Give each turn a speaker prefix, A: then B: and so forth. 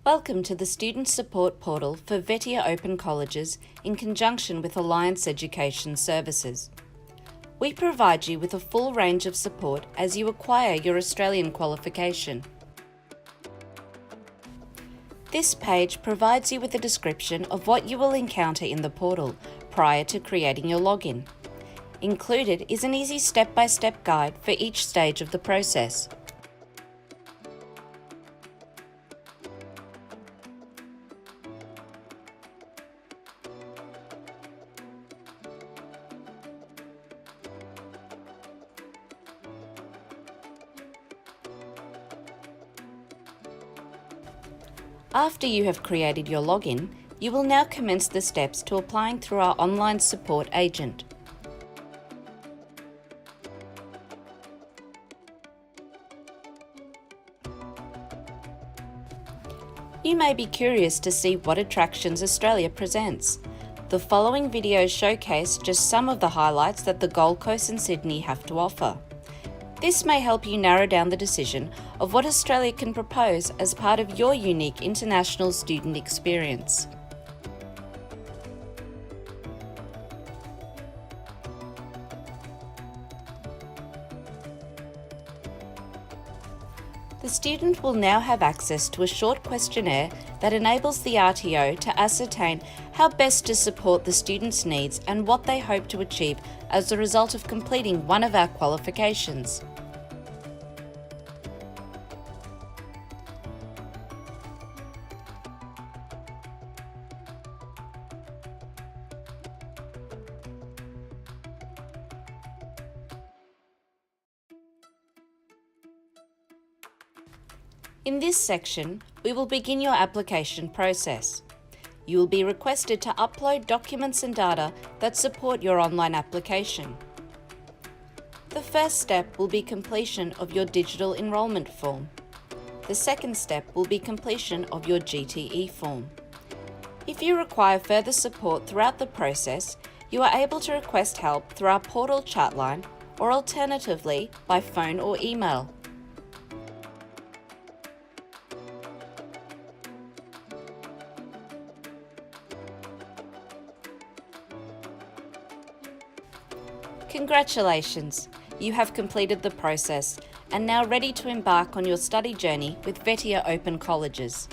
A: Welcome to the Student Support Portal for VETEA Open Colleges in conjunction with Alliance Education Services. We provide you with a full range of support as you acquire your Australian qualification. This page provides you with a description of what you will encounter in the portal prior to creating your login. Included is an easy step-by-step guide for each stage of the process. After you have created your login, you will now commence the steps to applying through our online support agent. You may be curious to see what attractions Australia presents. The following videos showcase just some of the highlights that the Gold Coast and Sydney have to offer. This may help you narrow down the decision of what Australia can propose as part of your unique international student experience. The student will now have access to a short questionnaire that enables the RTO to ascertain how best to support the student's needs and what they hope to achieve as a result of completing one of our qualifications. In this section, we will begin your application process. You will be requested to upload documents and data that support your online application. The first step will be completion of your digital enrolment form. The second step will be completion of your GTE form. If you require further support throughout the process, you are able to request help through our portal chat line or alternatively by phone or email. Congratulations! You have completed the process and now ready to embark on your study journey with VETEA Open Colleges.